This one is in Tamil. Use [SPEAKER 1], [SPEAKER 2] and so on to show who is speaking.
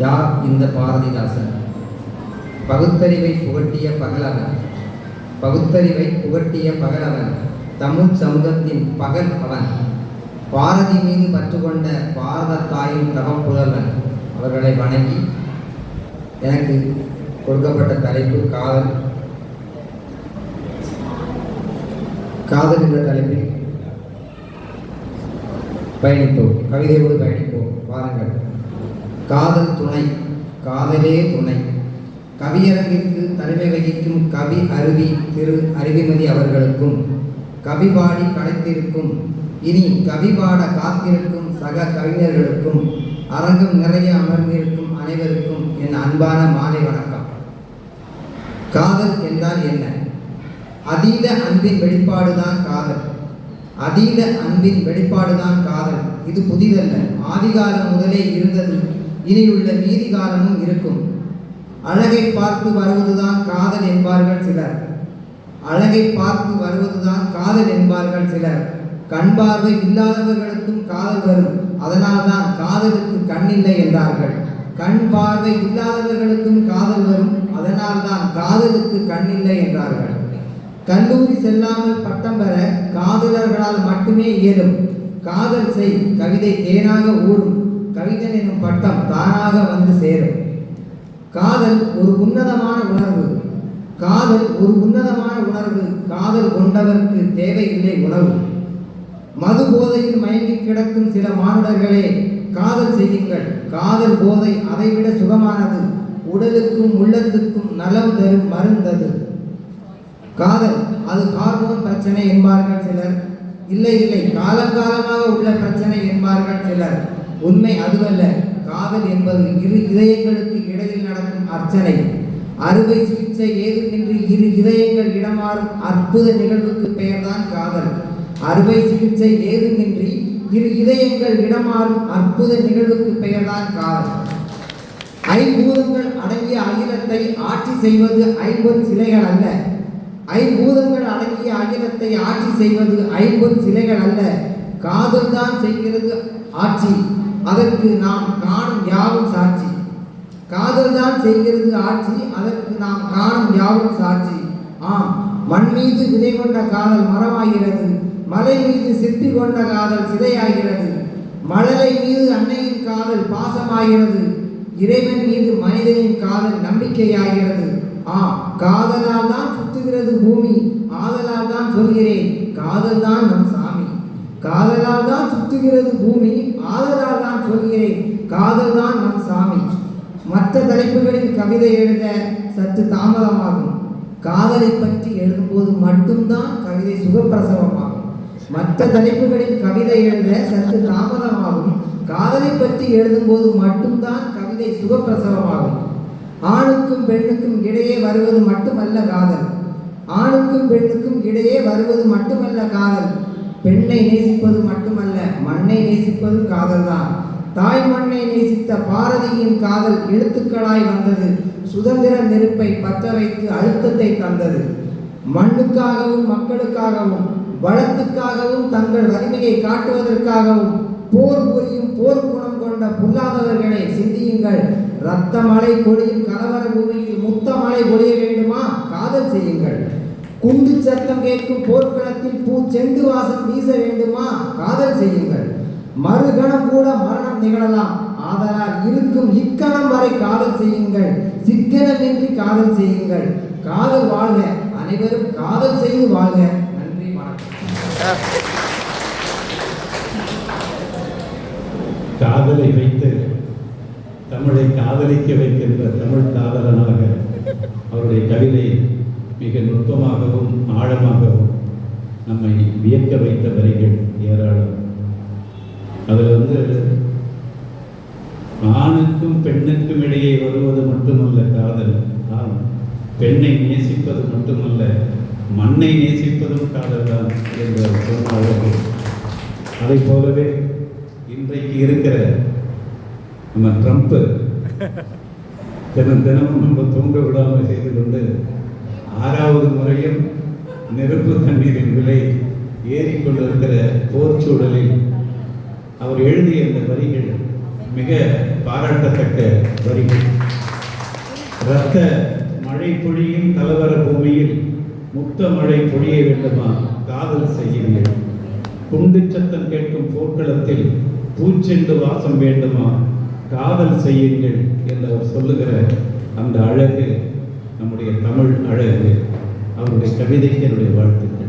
[SPEAKER 1] யார் இந்த பாரதிதாசன்? பகுத்தறிவை புகட்டிய பகலவன், பகுத்தறிவை புகட்டிய பகலவன், தமிழ் சமூகத்தின் பகல் அவன், பாரதி மீது பற்றுக்கொண்ட பாரத தாயின் தவப்புதல்வன். அவர்களை வணங்கி எனக்கு கொடுக்கப்பட்ட தலைப்பு காதல். காதல் என்ற தலைப்பில் பயணிப்போம், கவிதையோடு பயணிப்போம். வாருங்கள். காதல் துணை, காதலே துணை. கவியரங்கிற்கு தலைமை வகிக்கும் கவி அருவி திரு அறிவிமதி அவர்களுக்கும், கவி பாடி கலைத்திருக்கும் இனி கவி பாட காத்திருக்கும் சக கவிஞர்களுக்கும், அரங்கம் நிறைய அமர்ந்திருக்கும் அனைவருக்கும் என் அன்பான மாலை வணக்கம். காதல் என்றால் என்ன? அதீத அன்பின் வெளிப்பாடுதான் காதல். அதீத அன்பின் வெளிப்பாடுதான் காதல். இது புதிதல்ல, ஆதிகாலம் முதலே இருந்தது, இனியுள்ள மீதி காலமும் இருக்கும். அழகை பார்த்து வருவதுதான் காதல் என்பார்கள் சிலர். அழகை பார்த்து வருவதுதான் காதல் என்பார்கள் சிலர். கண் பார்வை இல்லாதவர்களுக்கும் காதல் வரும், அதனால்தான் காதலுக்கு கண்ணில்லை என்றார்கள். கண் பார்வை இல்லாதவர்களுக்கும் காதல் வரும், அதனால்தான் காதலுக்கு கண்ணில்லை என்றார்கள். கல்லூரி செல்லாமல் பட்டம் பெற காதலர்களால் மட்டுமே இயலும். காதல் செய், கவிதை தேனாக ஊறும், கவிஞன் எனும் பட்டம் தானாக வந்து சேரும். காதல் ஒரு உன்னதமான உணர்வு. காதல் ஒரு உன்னதமான உணர்வு. காதல் கொண்டவருக்கு தேவையில்லை உணவு. மது போதையில் மயங்கி கிடக்கும் சில மானுடர்களே, காதல் செய்யுங்கள். காதல் போதை அதைவிட சுகமானது, உடலுக்கும் உள்ளத்துக்கும் நலம் தரும் மருந்தது. காதல் அது ஹார்மோன் பிரச்சனை என்பார்கள் சிலர். இல்லை இல்லை, காலங்காலமாக உள்ள பிரச்சனை என்பார்கள் சிலர். உண்மை அதுவல்ல. காதல் என்பது இரு இதயங்களுக்கு இடையில் நடக்கும் அர்ச்சனை. அறுவை சிகிச்சை ஏதுமின்றி இரு இதயங்கள் இடமாறும் அற்புத நிகழ்வுக்கு பெயர்தான் காதல். அறுவை சிகிச்சை ஏதுமின்றி இரு இதயங்கள் இடமாறும் அற்புத நிகழ்வுக்கு பெயர்தான் காதல். ஐம்பூதங்கள் அடங்கிய அகிலத்தை ஆட்சி செய்வது ஐம்பொன் சிலைகள் அல்ல. ஐம்பூதங்கள் அடங்கிய அகிலத்தை ஆட்சி செய்வது ஐம்பொன் சிலைகள் அல்ல. காதல் தான் செய்கிறது ஆட்சி, அதற்கு நாம் காணும் யாவும் சாட்சி. காதல் தான் செய்கிறது ஆட்சி, அதற்கு நாம் காணும் யாவும் சாட்சி. ஆம், மண் மீது விதை கொண்ட காதல் மரமாகிறது, மலை மீது சிற்பி கொண்ட காதல் சிதையாகிறது, மழலை மீது அன்னையின் காதல் பாசமாகிறது, இறைவன் மீது மனிதனின் காதல் நம்பிக்கையாகிறது. காதலால் தான் சுற்றுகிறது பூமி, ஆதலால் தான் சொல்கிறேன் காதல் தான் நம் சாமி. காதலால் தான் சுற்றுகிறது பூமி, ஆதலால் தான் சொல்கிறேன் காதல் தான் நம் சாமி. மற்ற தலைப்புகளில் கவிதை எழுத சற்று தாமதமாகும். காதலை பற்றி எழுதும்போது மட்டும்தான் கவிதை சுகப்பிரசவமாகும். மற்ற தலைப்புகளில் கவிதை எழுத சற்று தாமதமாகும். காதலை பற்றி எழுதும்போது மட்டும்தான் கவிதை சுகப்பிரசவமாகும். ஆணுக்கும் பெண்ணுக்கும் இடையே வருவது மட்டுமல்ல காதல். ஆணுக்கும் பெண்ணுக்கும் இடையே வருவது மட்டுமல்ல காதல். பெண்ணை நேசிப்பது மட்டுமல்ல, மண்ணை நேசிப்பதும் காதல் தான். தாய் மண்ணை நேசித்த பாரதியின் காதல் எழுத்துக்களாய் வந்தது. சுதந்திர நெருப்பை பற்ற வைத்து அழுத்தத்தை தந்தது. மண்ணுக்காகவும் மக்களுக்காகவும் வளத்துக்காகவும் தங்கள் வலிமையை காட்டுவதற்காகவும் போர் புரியும் போர் குணம் கொண்ட பொல்லாதவர்களை சிந்தியுங்கள். இரத்த மழை பொழியும் கலவர பூமியில் முத்த மழை பொழிய வேண்டுமா? காதல் செய்யுங்கள். குண்டு சத்தம் கேட்கும் போர்க்களத்தில் பூச்செண்டு வாசம் வீச வேண்டுமா? காதல் செய்யுங்கள். மறுகணம் கூட மரணம் நிகழலாம், ஆதலால் இருக்கும் இக்கணம் வரை காதல் செய்யுங்கள். சிக்கனமின்றி காதல் செய்யுங்கள். காதல் வாழ்க, அனைவரும் காதல் செய்து வாழ்க. நன்றி, வணக்கம்.
[SPEAKER 2] காதலை வைத்து தமிழை காதலிக்க வைக்கின்ற தமிழ் காதலனாக அவருடைய கவிதை மிக நுட்பமாகவும் ஆழமாகவும் நம்மை வியக்க வைத்த வரிகள் ஏராளம். அதில் ஆணுக்கும் பெண்ணுக்கும் இடையே வருவது மட்டுமல்ல காதல், பெண்ணை நேசிப்பது மட்டுமல்ல, மண்ணை நேசிப்பதும் காதல் தான் என்று சொன்னார்கள். அதை போலவே இன்றைக்கு இருக்கிற நம்ம ட்ரம்ப் தினமும் நம்ம தூங்க விடாமல் செய்து கொண்டு 6வது முறையும் நெருப்பு தண்ணீரின் விலை ஏறிக்கொண்டிருக்கிற போர் சூழலில் அவர் எழுதிய இந்த வரிகள் மிக பாராட்டத்தக்க வரிகள். இரத்த மழை பொழியும் கலவர பூமியில் முக்த மழை பொழிய வேண்டுமா, காதல் செய்யுங்கள். குண்டு சத்தம் கேட்கும் போர்க்களத்தில் பூச்செண்டு வாசம் வேண்டுமா, காதல் செய்யுங்கள் என்று அவர் சொல்லுகிற அந்த அழகு நம்முடைய தமிழ் அழகு. அவருடைய கவிதைக்கு என்னுடைய வாழ்த்துக்கள்.